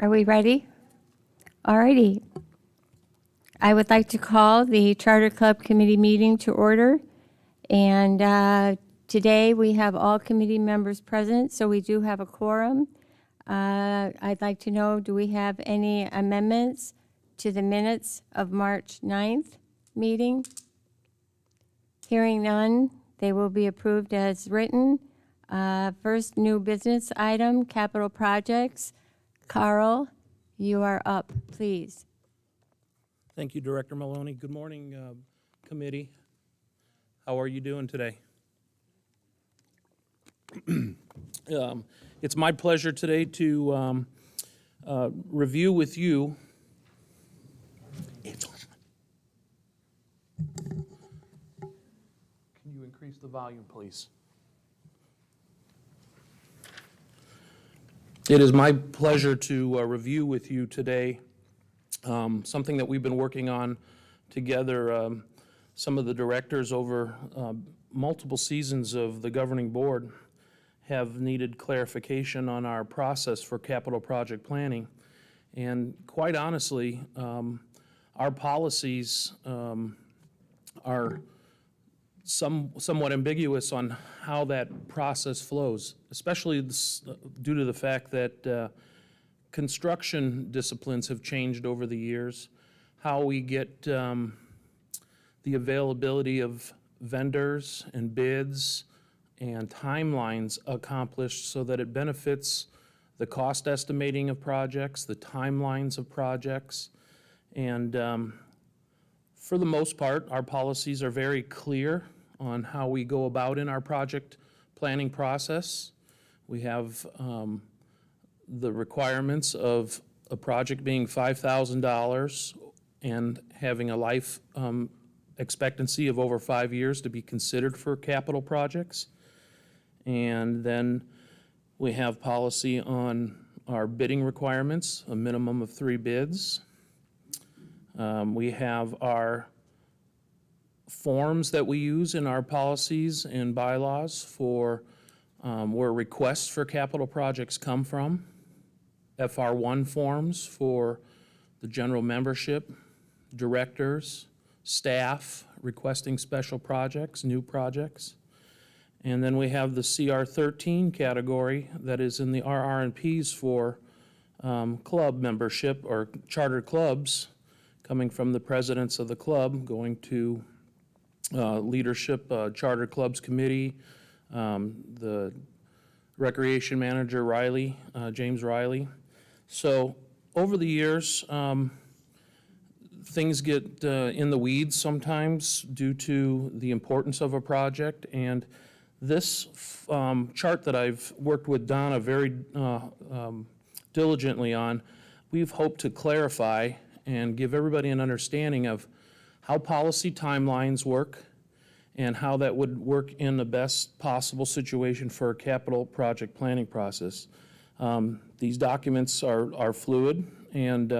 Are we ready? All righty. I would like to call the Charter Club Committee meeting to order. And today we have all committee members present, so we do have a quorum. I'd like to know, do we have any amendments to the minutes of March 9th meeting? Hearing none, they will be approved as written. First new business item, capital projects. Carl, you are up, please. Thank you, Director Maloney. Good morning, committee. How are you doing today? It's my pleasure today to review with you. It's on. Can you increase the volume, please? It is my pleasure to review with you today something that we've been working on together. Some of the directors over multiple seasons of the governing board have needed clarification on our process for capital project planning. And quite honestly, our policies are somewhat ambiguous on how that process flows, especially due to the fact that construction disciplines have changed over the years, how we get the availability of vendors and bids and timelines accomplished so that it benefits the cost estimating of projects, the timelines of projects. And for the most part, our policies are very clear on how we go about in our project planning process. We have the requirements of a project being $5,000 and having a life expectancy of over 5 years to be considered for capital projects. And then we have policy on our bidding requirements, a minimum of 3 bids. We have our forms that we use in our policies and bylaws for where requests for capital projects come from. FR1 forms for the general membership, directors, staff requesting special projects, new projects. And then we have the CR13 category that is in the RR&Ps for club membership or charter clubs, coming from the presidents of the club, going to leadership, charter clubs committee, the recreation manager Riley, James Riley. So over the years, things get in the weeds sometimes due to the importance of a project. And this chart that I've worked with Donna very diligently on, we've hoped to clarify and give everybody an understanding of how policy timelines work and how that would work in the best possible situation for a capital project planning process. These documents are fluid and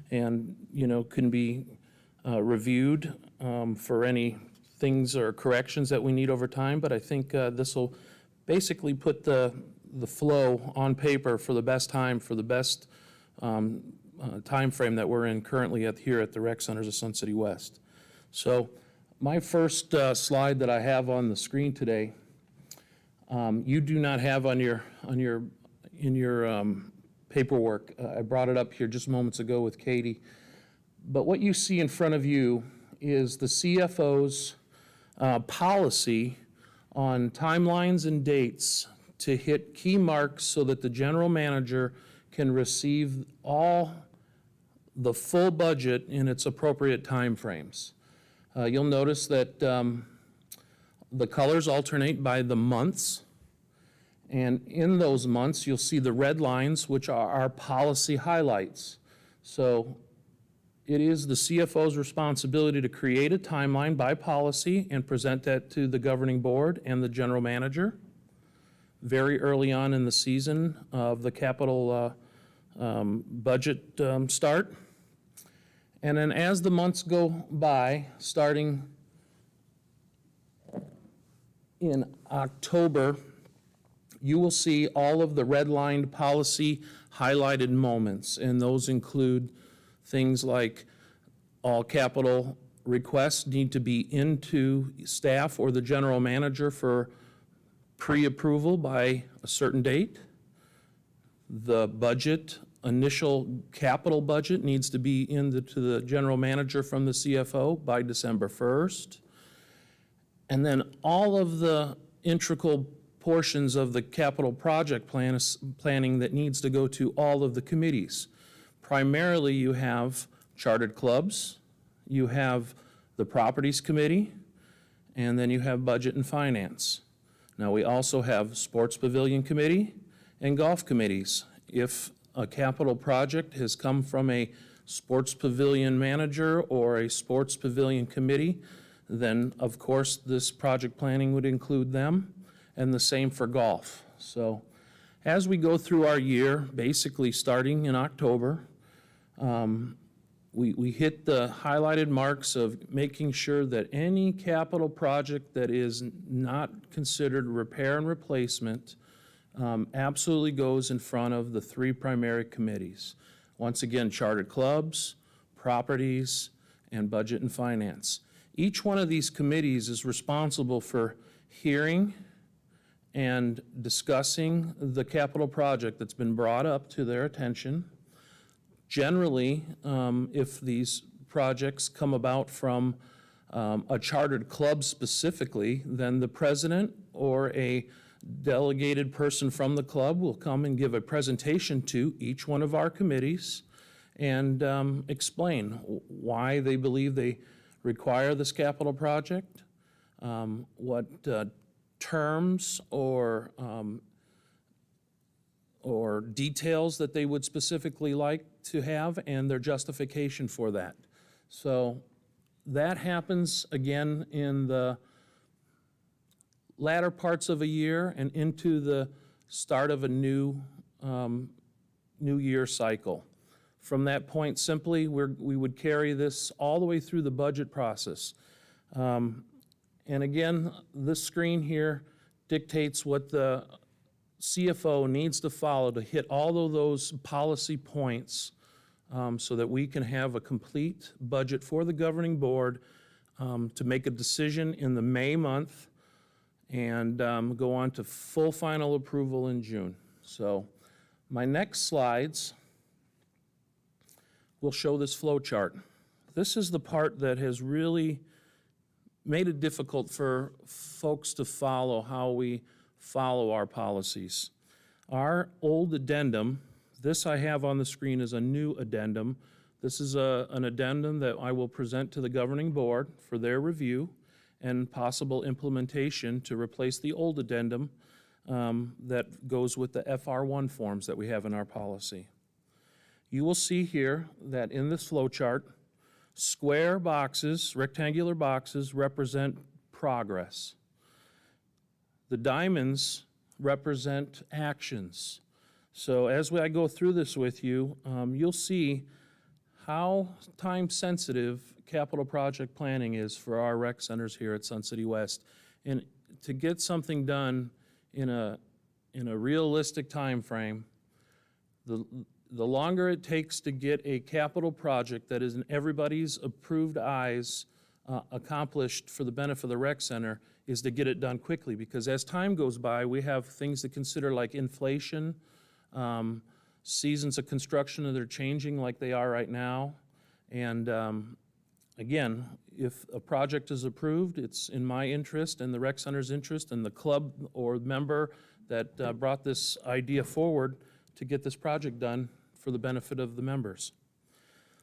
can be reviewed for any things or corrections that we need over time. But I think this will basically put the flow on paper for the best time, for the best time frame that we're in currently here at the Rec Centers of Sun City West. So my first slide that I have on the screen today, you do not have in your paperwork. I brought it up here just moments ago with Katie. But what you see in front of you is the CFO's policy on timelines and dates to hit key marks so that the general manager can receive the full budget in its appropriate timeframes. You'll notice that the colors alternate by the months. And in those months, you'll see the red lines, which are our policy highlights. So it is the CFO's responsibility to create a timeline by policy and present that to the governing board and the general manager very early on in the season of the capital budget start. And then as the months go by, starting in October, you will see all of the redlined policy highlighted moments, and those include things like all capital requests need to be into staff or the general manager for pre-approval by a certain date. The budget, initial capital budget needs to be to the general manager from the CFO by December 1st. And then all of the integral portions of the capital project planning that needs to go to all of the committees. Primarily, you have chartered clubs, you have the properties committee, and then you have budget and finance. Now, we also have sports pavilion committee and golf committees. If a capital project has come from a sports pavilion manager or a sports pavilion committee, then of course this project planning would include them, and the same for golf. So as we go through our year, basically starting in October, we hit the highlighted marks of making sure that any capital project that is not considered repair and replacement absolutely goes in front of the three primary committees. Once again, chartered clubs, properties, and budget and finance. Each one of these committees is responsible for hearing and discussing the capital project that's been brought up to their attention. Generally, if these projects come about from a chartered club specifically, then the president or a delegated person from the club will come and give a presentation to each one of our committees and explain why they believe they require this capital project, what terms or details that they would specifically like to have, and their justification for that. So that happens again in the latter parts of a year and into the start of a new year cycle. From that point, simply, we would carry this all the way through the budget process. And again, this screen here dictates what the CFO needs to follow to hit all of those policy points so that we can have a complete budget for the governing board to make a decision in the May month and go on to full final approval in June. So my next slides will show this flow chart. This is the part that has really made it difficult for folks to follow how we follow our policies. Our old addendum, this I have on the screen is a new addendum. This is an addendum that I will present to the governing board for their review and possible implementation to replace the old addendum that goes with the FR1 forms that we have in our policy. You will see here that in this flow chart, square boxes, rectangular boxes, represent progress. The diamonds represent actions. So as I go through this with you, you'll see how time-sensitive capital project planning is for our rec centers here at Sun City West. And to get something done in a realistic time frame, the longer it takes to get a capital project that is in everybody's approved eyes accomplished for the benefit of the rec center is to get it done quickly, because as time goes by, we have things to consider like inflation, seasons of construction that are changing like they are right now. And again, if a project is approved, it's in my interest and the rec center's interest and the club or member that brought this idea forward to get this project done for the benefit of the members.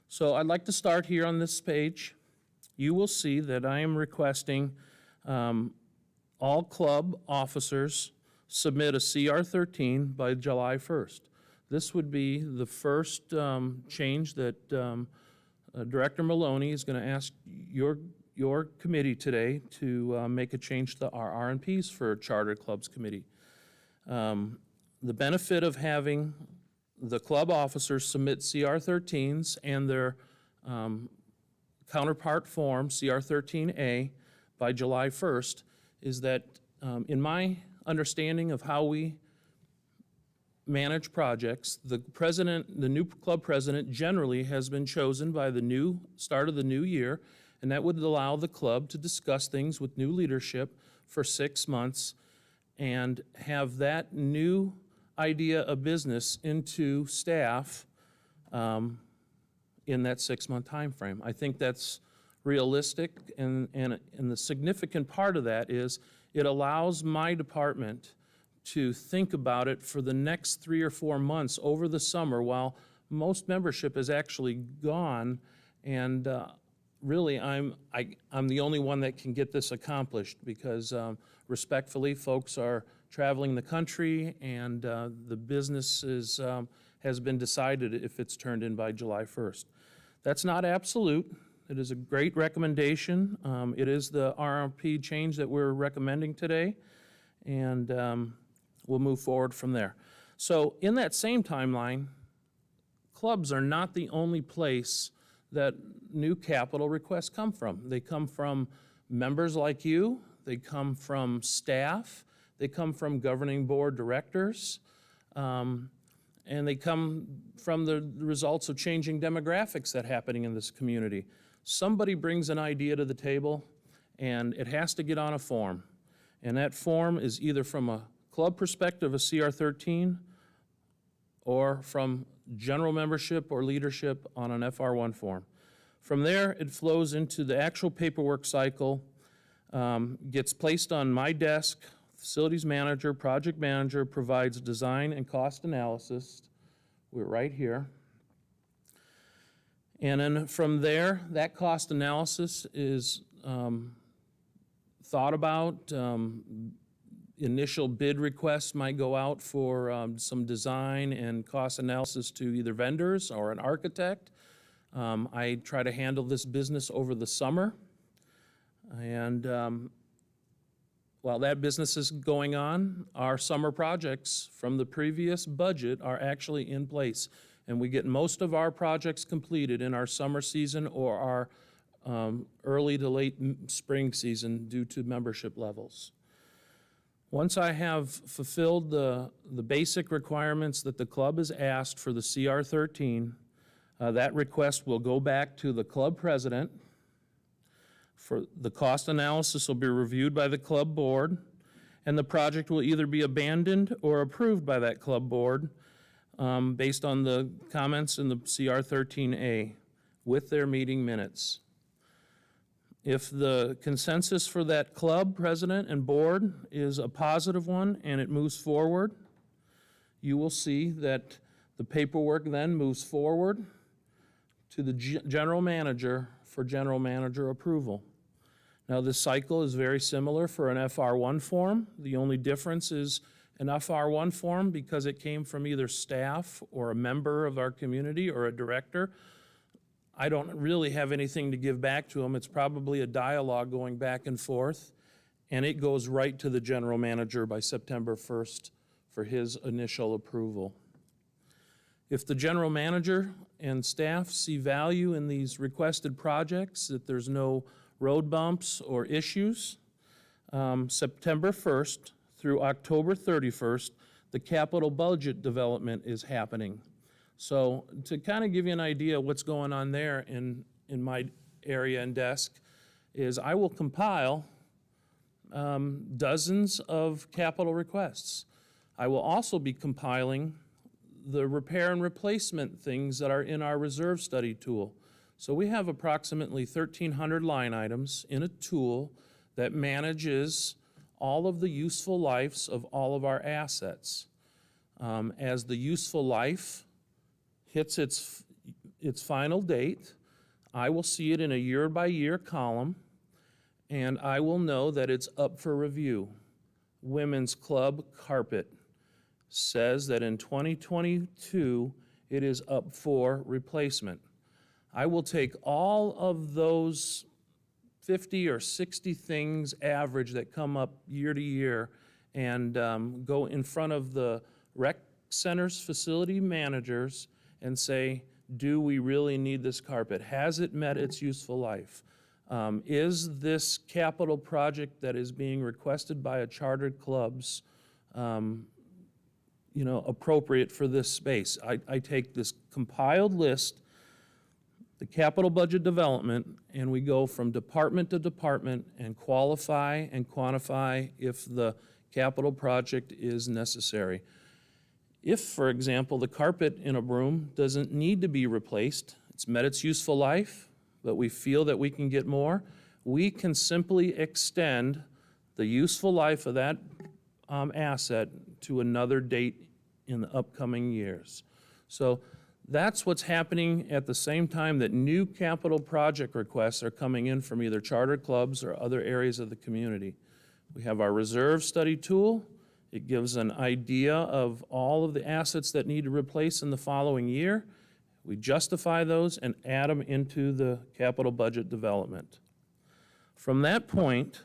So I'd like to start here on this page. You will see that I am requesting all club officers submit a CR13 by July 1st. This would be the first change that Director Maloney is going to ask your committee today to make a change to our R&Ps for Charter Clubs Committee. The benefit of having the club officers submit CR13s and their counterpart form, CR13A, by July 1st is that in my understanding of how we manage projects. The president, the new club president generally has been chosen by the start of the new year, and that would allow the club to discuss things with new leadership for 6 months and have that new idea of business into staff in that 6-month time frame. I think that's realistic, and the significant part of that is it allows my department to think about it for the next 3 or 4 months over the summer while most membership is actually gone, and really I'm the only one that can get this accomplished because respectfully, folks are traveling the country, and the business has been decided if it's turned in by July 1st. That's not absolute. It is a great recommendation. It is the RMP change that we're recommending today, and we'll move forward from there. So in that same timeline, clubs are not the only place that new capital requests come from. They come from members like you, they come from staff, they come from governing board directors, and they come from the results of changing demographics that are happening in this community. Somebody brings an idea to the table, and it has to get on a form. And that form is either from a club perspective, a CR13, or from general membership or leadership on an FR1 form. From there, it flows into the actual paperwork cycle, gets placed on my desk. Facilities manager, project manager provides design and cost analysis. We're right here. And then from there, that cost analysis is thought about. Initial bid requests might go out for some design and cost analysis to either vendors or an architect. I try to handle this business over the summer. And while that business is going on, our summer projects from the previous budget are actually in place. And we get most of our projects completed in our summer season or our early to late spring season due to membership levels. Once I have fulfilled the basic requirements that the club has asked for the CR13, that request will go back to the club president. For the cost analysis will be reviewed by the club board, and the project will either be abandoned or approved by that club board based on the comments in the CR13A with their meeting minutes. If the consensus for that club president and board is a positive one and it moves forward, you will see that the paperwork then moves forward to the general manager for general manager approval. Now, this cycle is very similar for an FR1 form. The only difference is an FR1 form, because it came from either staff or a member of our community or a director, I don't really have anything to give back to them. It's probably a dialogue going back and forth, and it goes right to the general manager by September 1st for his initial approval. If the general manager and staff see value in these requested projects, that there's no road bumps or issues, September 1st through October 31st, the capital budget development is happening. So to kind of give you an idea of what's going on there in my area and desk is I will compile dozens of capital requests. I will also be compiling the repair and replacement things that are in our reserve study tool. So we have approximately 1,300 line items in a tool that manages all of the useful lives of all of our assets. As the useful life hits its final date, I will see it in a year-by-year column, and I will know that it's up for review. Women's Club carpet says that in 2022, it is up for replacement. I will take all of those 50 or 60 things average that come up year to year and go in front of the rec center's facility managers and say, do we really need this carpet? Has it met its useful life? Is this capital project that is being requested by a chartered clubs appropriate for this space. I take this compiled list, the capital budget development, and we go from department to department and qualify and quantify if the capital project is necessary. If, for example, the carpet in a room doesn't need to be replaced, it's met its useful life, but we feel that we can get more, we can simply extend the useful life of that asset to another date in the upcoming years. So that's what's happening at the same time that new capital project requests are coming in from either charter clubs or other areas of the community. We have our reserve study tool. It gives an idea of all of the assets that need to replace in the following year. We justify those and add them into the capital budget development. From that point,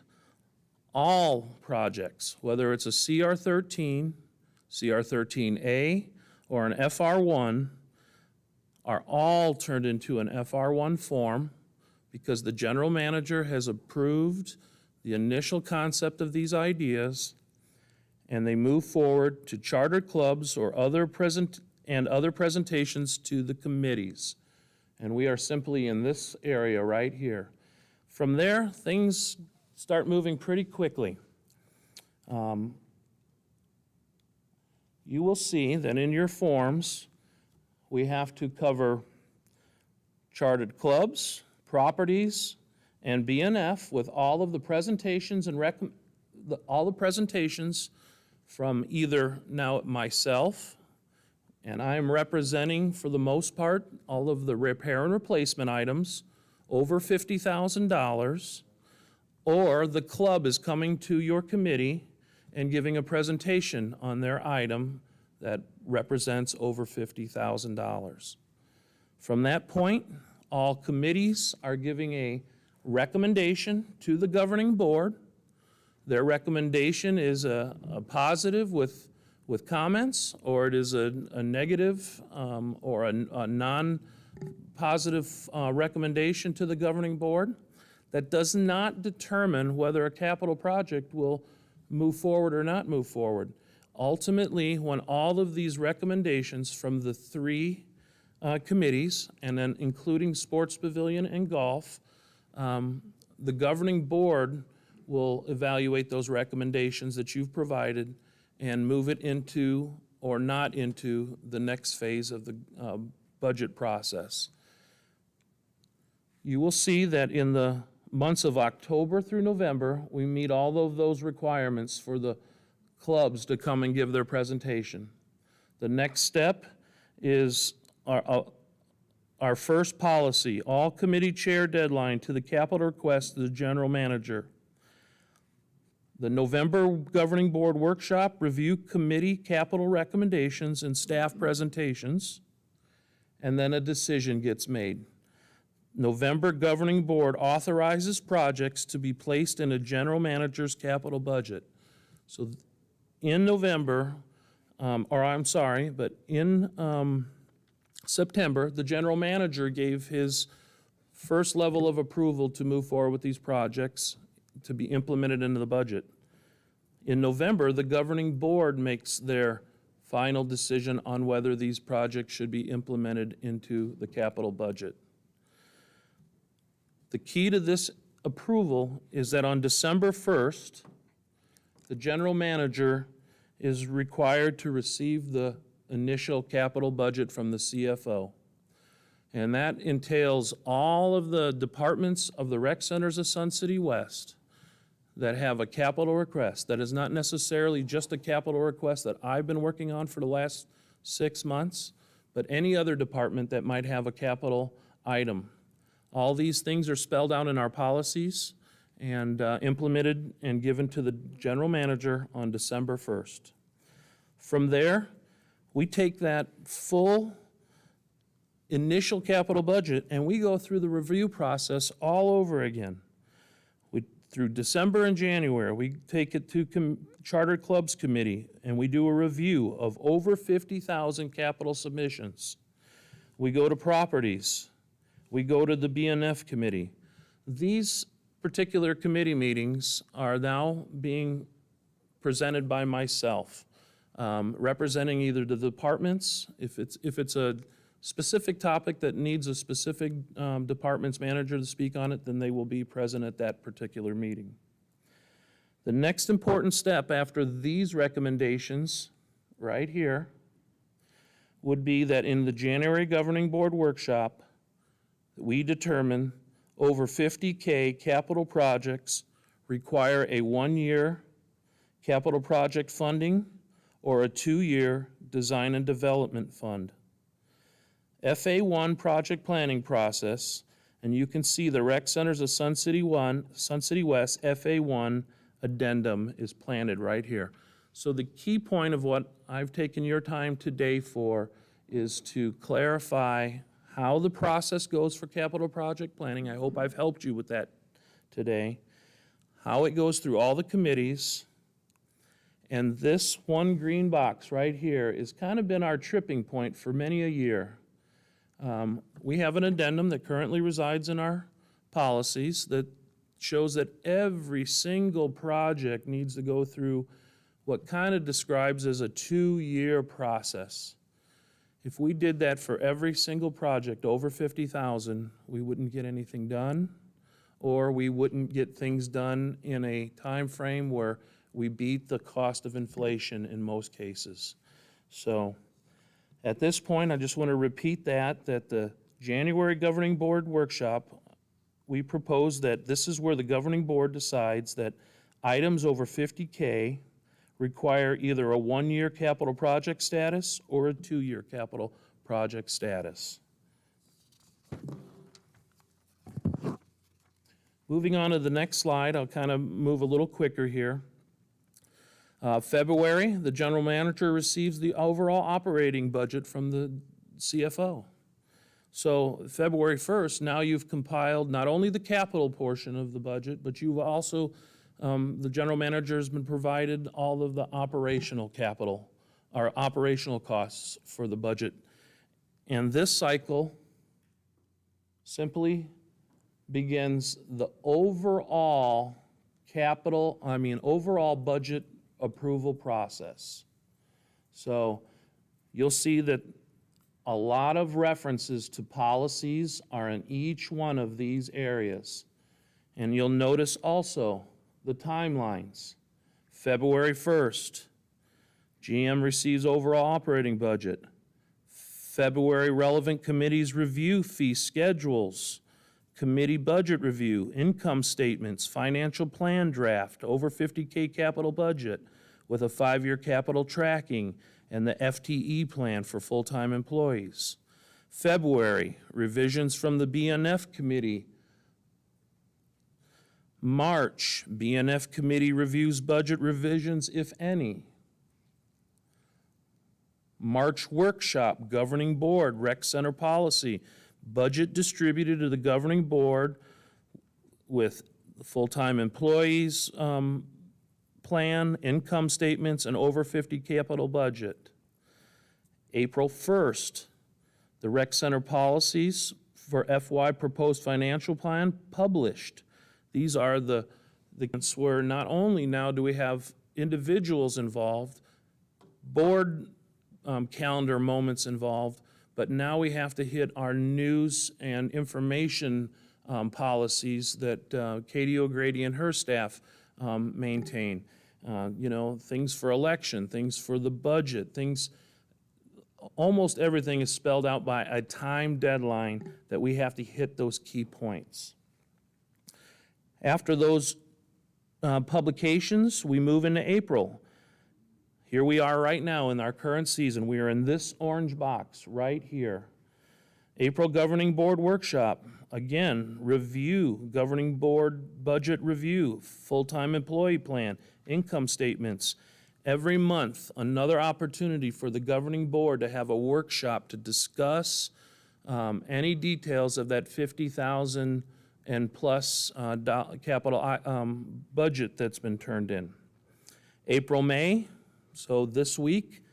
all projects, whether it's a CR13, CR13A, or an FR1, are all turned into an FR1 form because the general manager has approved the initial concept of these ideas, and they move forward to charter clubs or other presentations to the committees. And we are simply in this area right here. From there, things start moving pretty quickly. You will see that in your forms, we have to cover chartered clubs, properties, and BNF with all of the presentations and all the presentations from either now myself, and I am representing for the most part all of the repair and replacement items over $50,000, or the club is coming to your committee and giving a presentation on their item that represents over $50,000. From that point, all committees are giving a recommendation to the governing board. Their recommendation is a positive with comments, or it is a negative or a non-positive recommendation to the governing board. That does not determine whether a capital project will move forward or not move forward. Ultimately, when all of these recommendations from the three committees, and then including sports pavilion and golf, the governing board will evaluate those recommendations that you've provided and move it into or not into the next phase of the budget process. You will see that in the months of October through November, we meet all of those requirements for the clubs to come and give their presentation. The next step is our first policy, all committee chair deadline to the capital request to the general manager. The November governing board workshop, review committee capital recommendations and staff presentations, and then a decision gets made. November governing board authorizes projects to be placed in a general manager's capital budget. So in November, in September, the general manager gave his first level of approval to move forward with these projects to be implemented into the budget. In November, the governing board makes their final decision on whether these projects should be implemented into the capital budget. The key to this approval is that on December 1st, the general manager is required to receive the initial capital budget from the CFO. And that entails all of the departments of the rec centers of Sun City West that have a capital request. That is not necessarily just a capital request that I've been working on for the last 6 months, but any other department that might have a capital item. All these things are spelled out in our policies and implemented and given to the general manager on December 1st. From there, we take that full initial capital budget and we go through the review process all over again. Through December and January, we take it to Charter Clubs Committee and we do a review of over 50,000 capital submissions. We go to properties. We go to the BNF committee. These particular committee meetings are now being presented by myself. representing either the departments, if it's a specific topic that needs a specific department's manager to speak on it, then they will be present at that particular meeting. The next important step after these recommendations, right here, would be that in the January Governing Board workshop, we determine over 50K capital projects require a 1-year capital project funding or a 2-year design and development fund. FA1 project planning process, and you can see the Rec Centers of Sun City West FA1 addendum is planted right here. So the key point of what I've taken your time today for is to clarify how the process goes for capital project planning. I hope I've helped you with that today. How it goes through all the committees. And this one green box right here has kind of been our tripping point for many a year. We have an addendum that currently resides in our policies that shows that every single project needs to go through what kind of describes as a 2-year process. If we did that for every single project over 50,000, we wouldn't get anything done, or we wouldn't get things done in a time frame where we beat the cost of inflation in most cases. So at this point, I just want to repeat that the January Governing Board workshop, we propose that this is where the Governing Board decides that items over 50K require either a 1-year capital project status or a 2-year capital project status. Moving on to the next slide, I'll kind of move a little quicker here. February, the general manager receives the overall operating budget from the CFO. So February 1st, now you've compiled not only the capital portion of the budget, but you've also, the general manager has been provided all of the operational capital, or operational costs for the budget. And this cycle simply begins the overall overall budget approval process. So you'll see that a lot of references to policies are in each one of these areas. And you'll notice also the timelines. February 1st, GM receives overall operating budget. February relevant committees review fee schedules, committee budget review, income statements, financial plan draft, over 50K capital budget with a 5-year capital tracking, and the FTE plan for full-time employees. February, revisions from the BNF committee. March, BNF committee reviews budget revisions, if any. March workshop, governing board, rec center policy, budget distributed to the governing board with full-time employees plan, income statements, and over 50 capital budget. April 1st, the rec center policies for FY proposed financial plan published. These are the where not only now do we have individuals involved, board calendar moments involved, but now we have to hit our news and information policies that Katie O'Grady and her staff maintain. Things for election, things for the budget, almost everything is spelled out by a time deadline that we have to hit those key points. After those publications, we move into April. Here we are right now in our current season. We are in this orange box right here. April Governing Board Workshop. Again, review, Governing Board budget review, full-time employee plan, income statements. Every month, another opportunity for the Governing Board to have a workshop to discuss any details of that 50,000 and plus capital budget that's been turned in. April, May. So this week,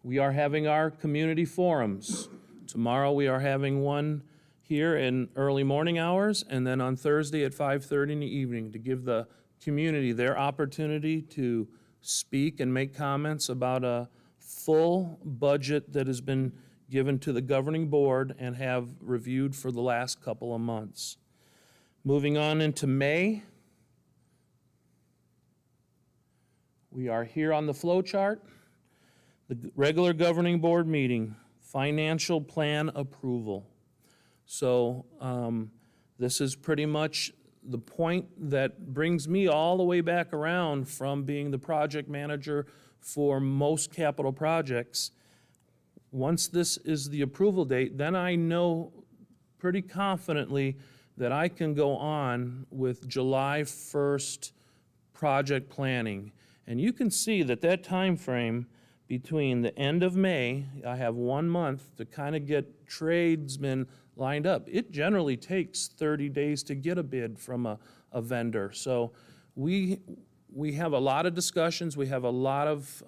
we are having our community forums. Tomorrow, we are having one here in early morning hours, and then on Thursday at 5:30 in the evening to give the community their opportunity to speak and make comments about a full budget that has been given to the governing board and have reviewed for the last couple of months. Moving on into May, we are here on the flow chart. The regular governing board meeting, financial plan approval. So this is pretty much the point that brings me all the way back around from being the project manager for most capital projects. Once this is the approval date, then I know pretty confidently that I can go on with July 1st project planning. And you can see that that time frame between the end of May, I have 1 month to kind of get tradesmen lined up. It generally takes 30 days to get a bid from a vendor. So we have a lot of discussions. We have a lot of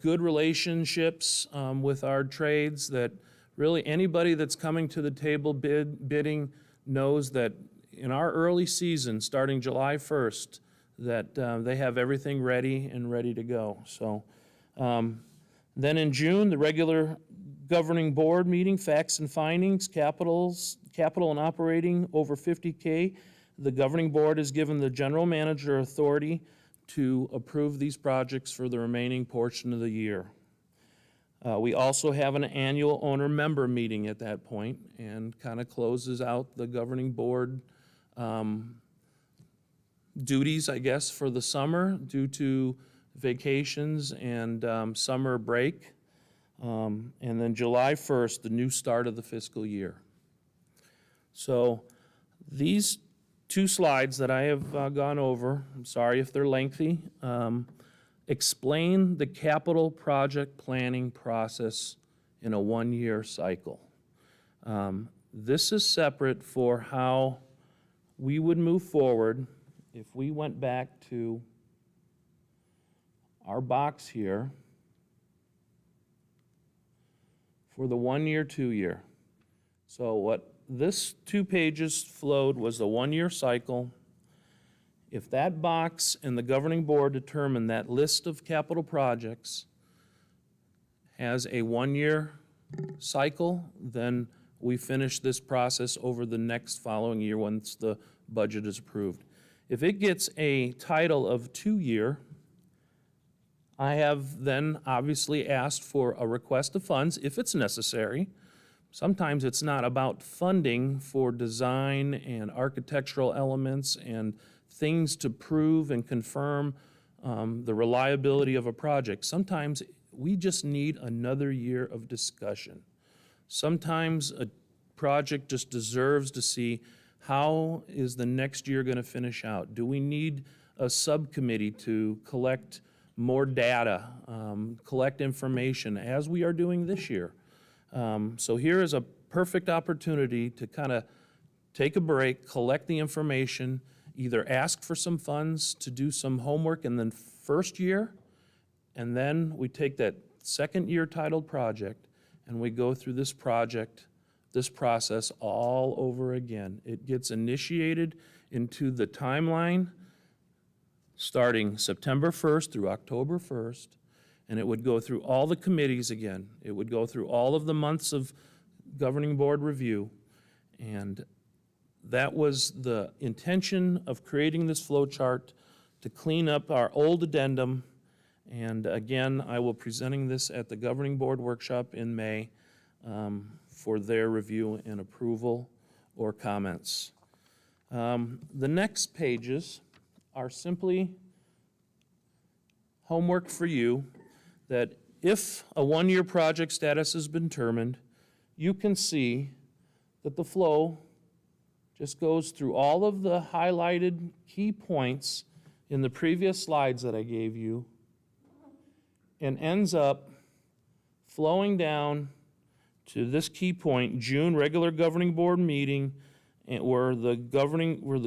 good relationships with our trades that really anybody that's coming to the table bidding knows that in our early season, starting July 1st, that they have everything ready and ready to go. So then in June, the regular governing board meeting, facts and findings, capital and operating over 50K. The governing board has given the general manager authority to approve these projects for the remaining portion of the year. We also have an annual owner-member meeting at that point and kind of closes out the governing board duties, I guess, for the summer due to vacations and summer break. And then July 1st, the new start of the fiscal year. So these two slides that I have gone over, I'm sorry if they're lengthy, explain the capital project planning process in a 1-year cycle. This is separate for how we would move forward if we went back to our box here for the 1-year, 2-year. So what this 2 pages flowed was the 1-year cycle. If that box and the governing board determine that list of capital projects has a 1-year cycle, then we finish this process over the next following year once the budget is approved. If it gets a title of 2-year, I have then obviously asked for a request of funds if it's necessary. Sometimes it's not about funding for design and architectural elements and things to prove and confirm the reliability of a project. Sometimes we just need another year of discussion. Sometimes a project just deserves to see how is the next year going to finish out. Do we need a subcommittee to collect more data, collect information as we are doing this year? So here is a perfect opportunity to kind of take a break, collect the information, either ask for some funds to do some homework in the first year, and then we take that second year titled project and we go through this process all over again. It gets initiated into the timeline starting September 1st through October 1st, and it would go through all the committees again. It would go through all of the months of governing board review, and that was the intention of creating this flow chart to clean up our old addendum. And again, I will be presenting this at the governing board workshop in May for their review and approval or comments. The next pages are simply homework for you that if a 1-year project status has been determined, you can see that the flow just goes through all of the highlighted key points in the previous slides that I gave you and ends up flowing down to this key point, June regular governing board meeting, and where the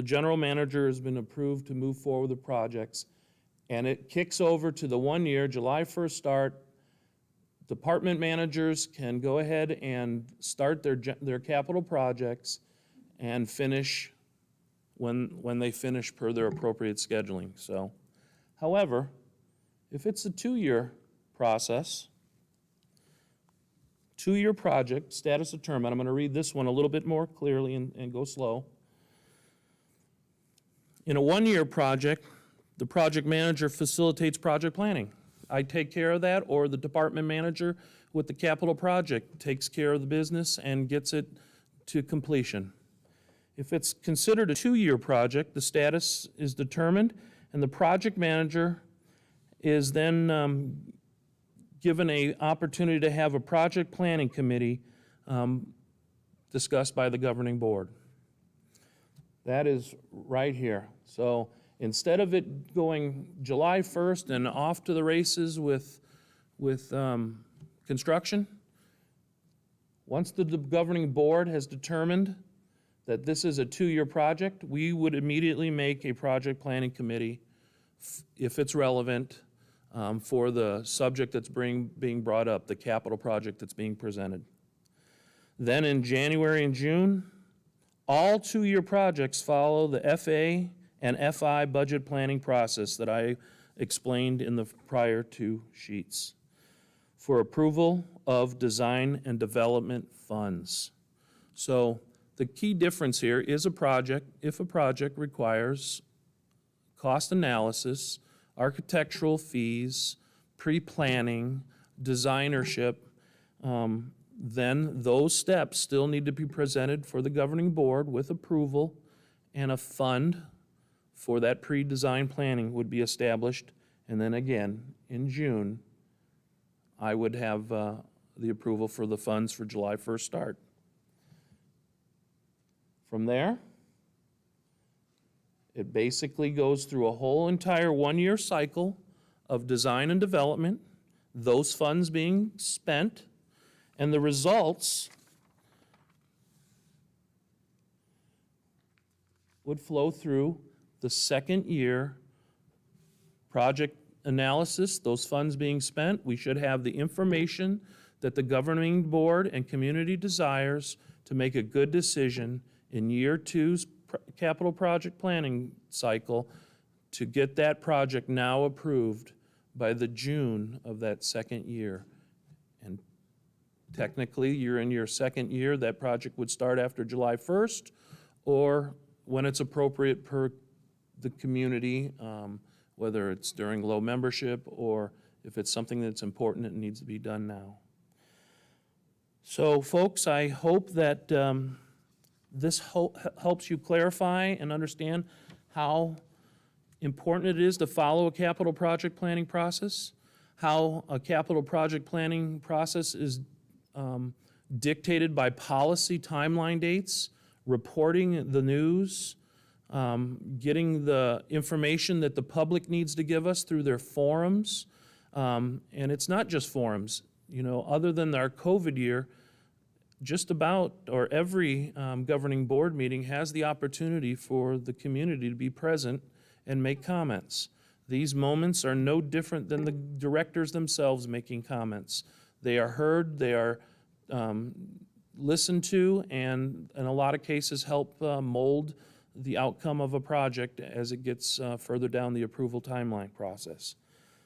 general manager has been approved to move forward with the projects. And it kicks over to the 1-year, July 1st start. Department managers can go ahead and start their capital projects and finish when they finish per their appropriate scheduling. So However, if it's a 2-year process, 2-year project, status determined, I'm going to read this one a little bit more clearly and go slow. In a 1-year project, the project manager facilitates project planning. I take care of that, or the department manager with the capital project takes care of the business and gets it to completion. If it's considered a 2-year project, the status is determined, and the project manager is then given an opportunity to have a project planning committee discussed by the governing board. That is right here. So instead of it going July 1st and off to the races with construction, once the governing board has determined that this is a 2-year project, we would immediately make a project planning committee, if it's relevant, for the subject that's being brought up, the capital project that's being presented. Then in January and June, all 2-year projects follow the FA and FI budget planning process that I explained in the prior 2 sheets for approval of design and development funds. So the key difference here is if a project requires cost analysis, architectural fees, pre-planning, designership, then those steps still need to be presented for the governing board with approval, and a fund for that pre-design planning would be established. And then again, in June, I would have the approval for the funds for July 1st start. From there, it basically goes through a whole entire 1-year cycle of design and development, those funds being spent, and the results would flow through the 2nd year project analysis, those funds being spent. We should have the information that the governing board and community desires to make a good decision in year 2's capital project planning cycle to get that project now approved by the June of that 2nd year. And technically, you're in your 2nd year, that project would start after July 1st, or when it's appropriate per the community, whether it's during low membership or if it's something that's important that needs to be done now. So folks, I hope that this helps you clarify and understand how important it is to follow a capital project planning process, how a capital project planning process is dictated by policy timeline dates, reporting the news, getting the information that the public needs to give us through their forums. And it's not just forums. You know, other than our COVID year, just about, or every governing board meeting has the opportunity for the community to be present and make comments. These moments are no different than the directors themselves making comments. They are heard, they are listened to, and in a lot of cases help mold the outcome of a project as it gets further down the approval timeline process.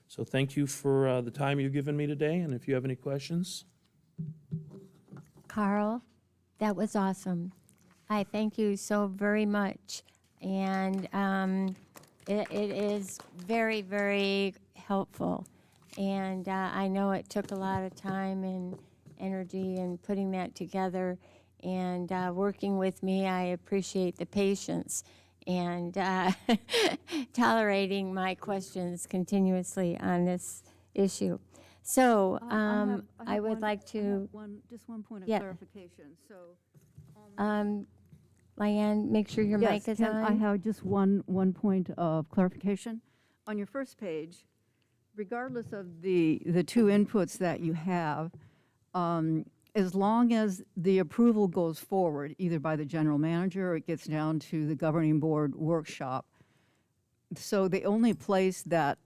So thank you for the time you've given me today, and if you have any questions. Carl, that was awesome. I thank you so very much. And it is very, very helpful. And I know it took a lot of time and energy in putting that together. And working with me, I appreciate the patience and tolerating my questions continuously on this issue. So I would like to, just one point of Yeah. clarification. So, Leanne, make sure your mic is I on. have just one point of clarification. On your first page, regardless of the 2 inputs that you have, as long as the approval goes forward, either by the general manager or it gets down to the governing board workshop, so the only place that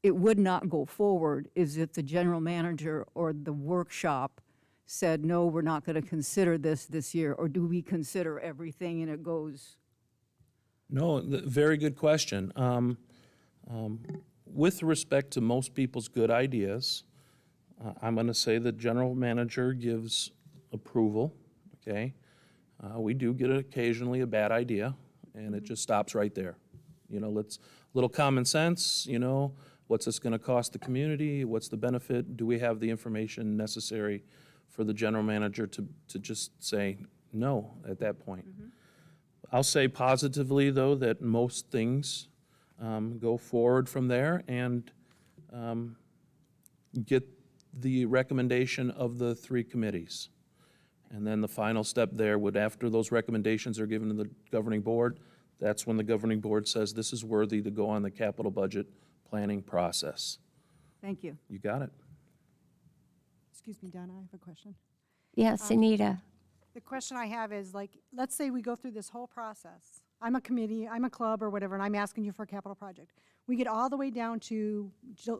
it would not go forward is if the general manager or the workshop said, no, we're not going to consider this year, or do we consider everything and it goes? No, very good question. With respect to most people's good ideas, I'm going to say the general manager gives approval, okay? We do get occasionally a bad idea, and it just stops right there. You know, little common sense, you know, what's this going to cost the community? What's the benefit? Do we have the information necessary for the general manager to just say no at that point? I'll say positively, though, that most things go forward from there and get the recommendation of the 3 committees. And then the final step there would, after those recommendations are given to the governing board, that's when the governing board says this is worthy to go on the capital budget planning process. Thank you. You got it. Excuse me, Donna, I have a question. Yes, Anita? The question I have is, like, let's say we go through this whole process. I'm a committee, I'm a club or whatever, and I'm asking you for a capital project. We get all the way down to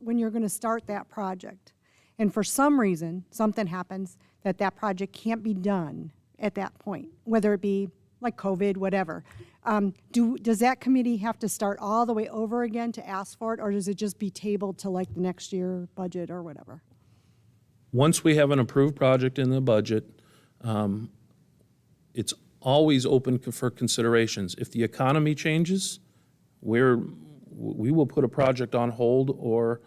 when you're going to start that project. And for some reason, something happens that that project can't be done at that point, whether it be like COVID, whatever. Does that committee have to start all the way over again to ask for it, or does it just be tabled to like the next year budget or whatever? Once we have an approved project in the budget, it's always open for considerations. If the economy changes, we will put a project on hold or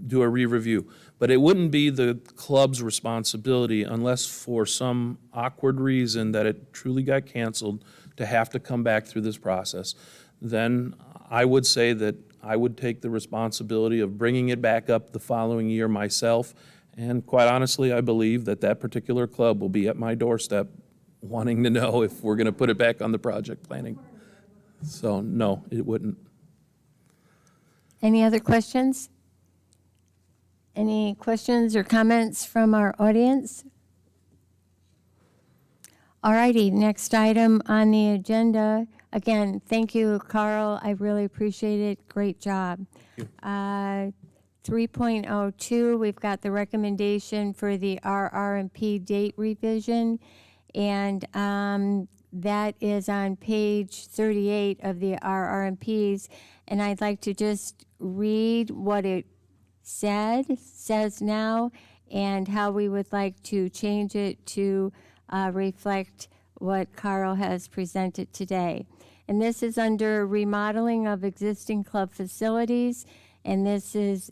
do a re-review. But it wouldn't be the club's responsibility unless for some awkward reason that it truly got canceled to have to come back through this process. Then I would say that I would take the responsibility of bringing it back up the following year myself. And quite honestly, I believe that that particular club will be at my doorstep wanting to know if we're going to put it back on the project planning. So no, it wouldn't. Any other questions? Any questions or comments from our audience? All righty, next item on the agenda. Again, thank you, Carl. I really appreciate it. Great job. 3.02, we've got the recommendation for the RRMP date revision, and that is on page 38 of the RRMPs. And I'd like to just read what it says now, and how we would like to change it to reflect what Carl has presented today. And this is under remodeling of existing club facilities, and this is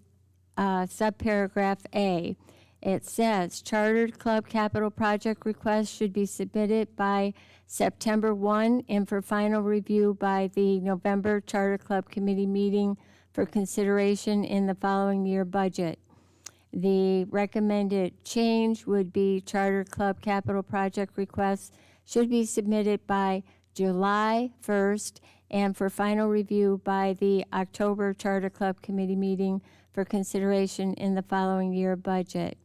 subparagraph A. It says, chartered club capital project requests should be submitted by September 1 and for final review by the November Charter Club Committee meeting for consideration in the following year budget. The recommended change would be charter club capital project requests should be submitted by July 1st and for final review by the October Charter Club Committee meeting for consideration in the following year budget.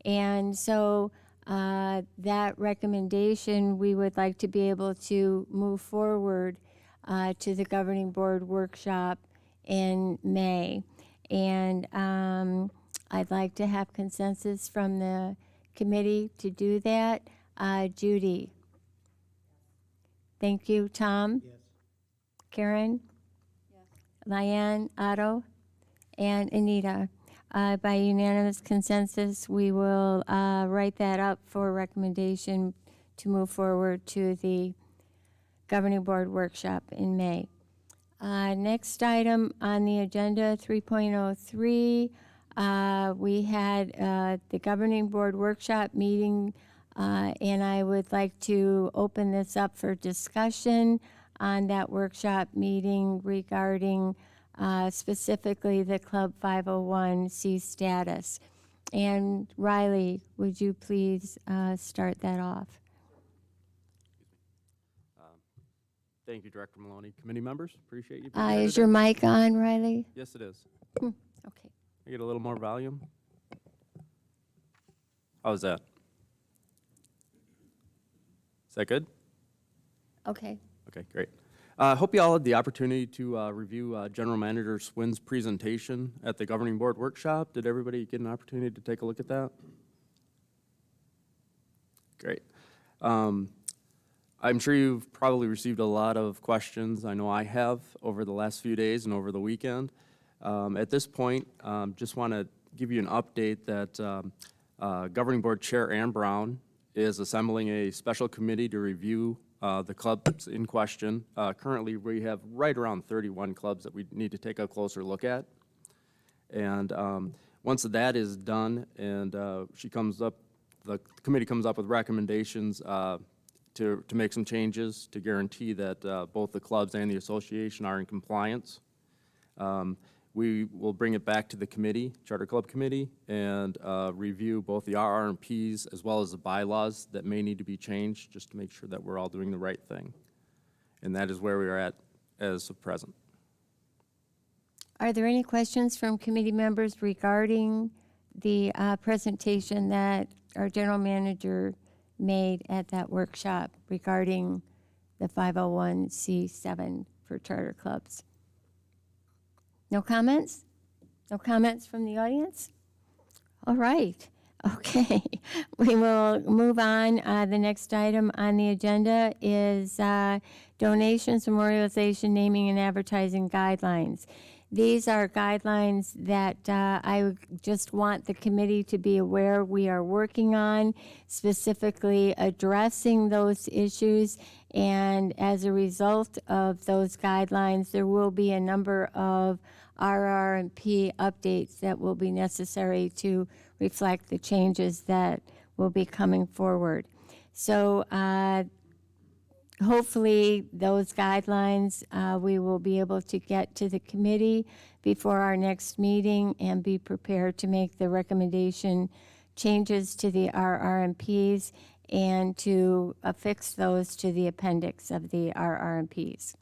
And so that recommendation, we would like to be able to move forward to the governing board workshop in May. And I'd like to have consensus from the committee to do that. Judy? Thank you. Tom? Yes. Karen? Yes. Lyanne? Otto? And Anita? By unanimous consensus, we will write that up for recommendation to move forward to the governing board workshop in May. Next item on the agenda, 3.03, we had the governing board workshop meeting, and I would like to open this up for discussion on that workshop meeting regarding specifically the Club 501c status. And Riley, would you please start that off? Thank you, Director Maloney. Committee members, appreciate you being here Is today. your mic on, Riley? Yes, it is. Okay. I get a little more volume. How's that? Is that good? Okay. Okay, great. Hope you all had the opportunity to review General Manager Swin's presentation at the Governing Board Workshop. Did everybody get an opportunity to take a look at that? Great. I'm sure you've probably received a lot of questions. I know I have over the last few days and over the weekend. At this point, just want to give you an update that Governing Board Chair Ann Brown is assembling a special committee to review the clubs in question. Currently, we have right around 31 clubs that we need to take a closer look at. And once that is done and the committee comes up with recommendations to make some changes to guarantee that both the clubs and the association are in compliance, we will bring it back to the committee, Charter Club Committee, and review both the RRMPs as well as the bylaws that may need to be changed, just to make sure that we're all doing the right thing. And that is where we are at as of present. Are there any questions from committee members regarding the presentation that our general manager made at that workshop regarding the 501c7 for charter clubs? No comments? No comments from the audience? All right. Okay. We will move on. The next item on the agenda is donations, memorialization, naming, and advertising guidelines. These are guidelines that I just want the committee to be aware we are working on, specifically addressing those issues. And as a result of those guidelines, there will be a number of RRMP updates that will be necessary to reflect the changes that will be coming forward. So hopefully those guidelines we will be able to get to the committee before our next meeting and be prepared to make the recommendation changes to the RRMPs and to affix those to the appendix of the RRMPs.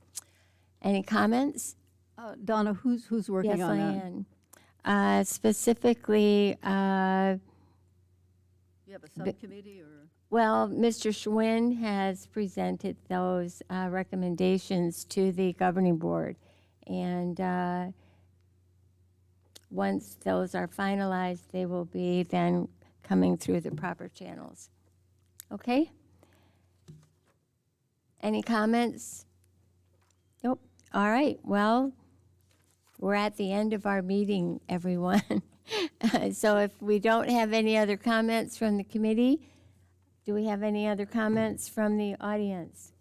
Any comments? Donna, who's working on that? Yes, Diane. Specifically, You have a subcommittee or? well, Mr. Schwinn has presented those recommendations to the governing board. And once those are finalized, they will be then coming through the proper channels. Okay? Any comments? Nope. All right. Well, we're at the end of our meeting, everyone. So if we don't have any other comments from the committee, do we have any other comments from the audience?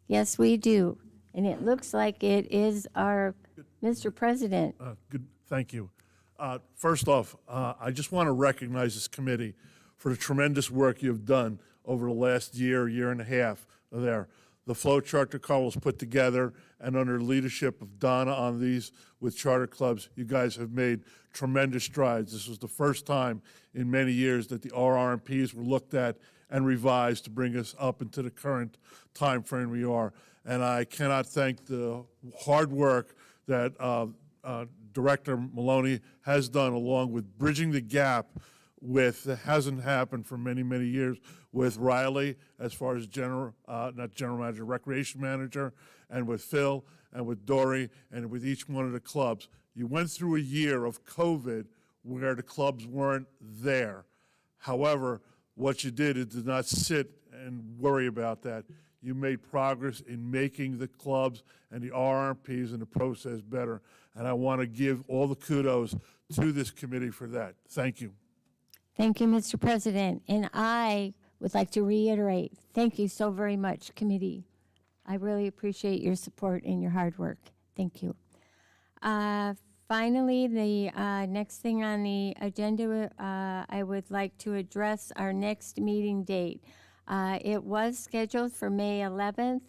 Yes, we do. And it looks like it is our Mr. President. Good, thank you. First off, I just want to recognize this committee for the tremendous work you've done over the last year and a half there. The flow chart that Carl has put together, and under the leadership of Donna on these with charter clubs, you guys have made tremendous strides. This was the first time in many years that the RRMPs were looked at and revised to bring us up into the current time frame we are. And I cannot thank the hard work that Director Maloney has done, along with bridging the gap with, that hasn't happened for many, many years, with Riley as far as not general manager, recreation manager, and with Phil, and with Dory, and with each one of the clubs. You went through a year of COVID where the clubs weren't there. However, what you did is did not sit and worry about that. You made progress in making the clubs and the RRMPs and the process better. And I want to give all the kudos to this committee for that. Thank you. Thank you, Mr. President. And I would like to reiterate, thank you so very much, committee. I really appreciate your support and your hard work. Thank you. Finally, the next thing on the agenda, I would like to address our next meeting date. It was scheduled for May 11th,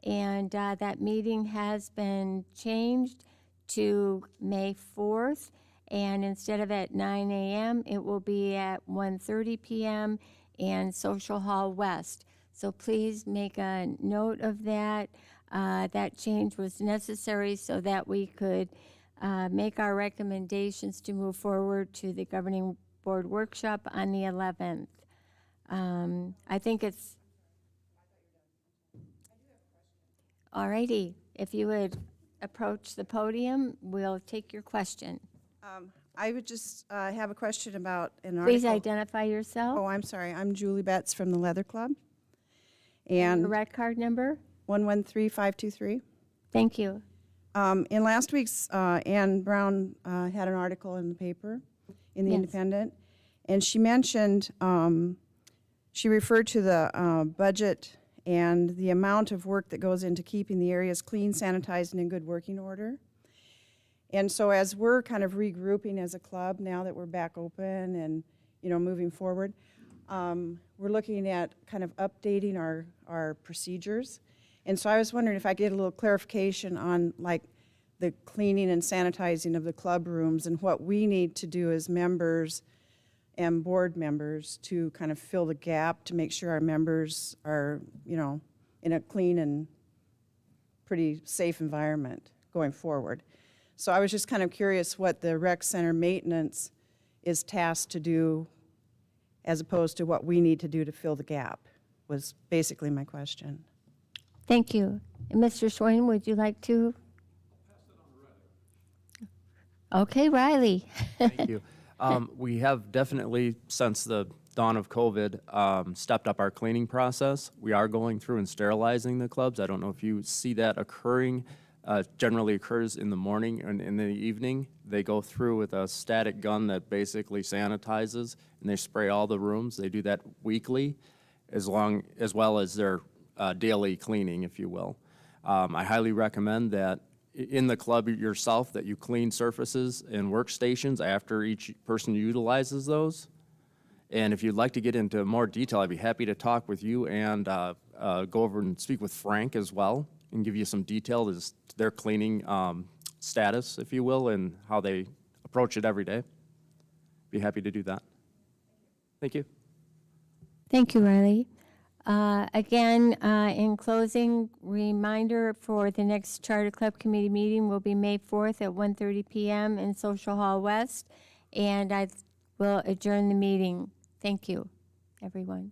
and that meeting has been changed to May 4th. And instead of at 9 a.m., it will be at 1:30 p.m. in Social Hall West. So please make a note of that. That change was necessary so that we could make our recommendations to move forward to the governing board workshop on the 11th. I think it's... All righty. If you would approach the podium, we'll take your question. I would just have a question about an Please article. identify yourself. Oh, I'm sorry. I'm Julie Betts from the Leather Club. The And red card number? 113523. Thank you. In last week's, Ann Brown had an article in the paper, in the Yes. Independent, and she mentioned, she referred to the budget and the amount of work that goes into keeping the areas clean, sanitized, and in good working order. And so as we're kind of regrouping as a club now that we're back open and, moving forward, we're looking at kind of updating our procedures. And so I was wondering if I could get a little clarification on like the cleaning and sanitizing of the club rooms and what we need to do as members and board members to kind of fill the gap to make sure our members are, in a clean and pretty safe environment going forward. So I was just kind of curious what the rec center maintenance is tasked to do as opposed to what we need to do to fill the gap, was basically my question. Thank you. And Mr. Swain, would you like to? Okay, Riley. Thank you. We have definitely, since the dawn of COVID, stepped up our cleaning process. We are going through and sterilizing the clubs. I don't know if you see that occurring. Generally occurs in the morning and in the evening. They go through with a static gun that basically sanitizes, and they spray all the rooms. They do that weekly, as well as their daily cleaning, if you will. I highly recommend that in the club yourself that you clean surfaces and workstations after each person utilizes those. And if you'd like to get into more detail, I'd be happy to talk with you and go over and speak with Frank as well and give you some detail as to their cleaning status, if you will, and how they approach it every day. Be happy to do that. Thank you. Thank you, Riley. Again, in closing, reminder for the next Charter Club Committee meeting will be May 4th at 1:30 p.m. in Social Hall West, and I will adjourn the meeting. Thank you, everyone.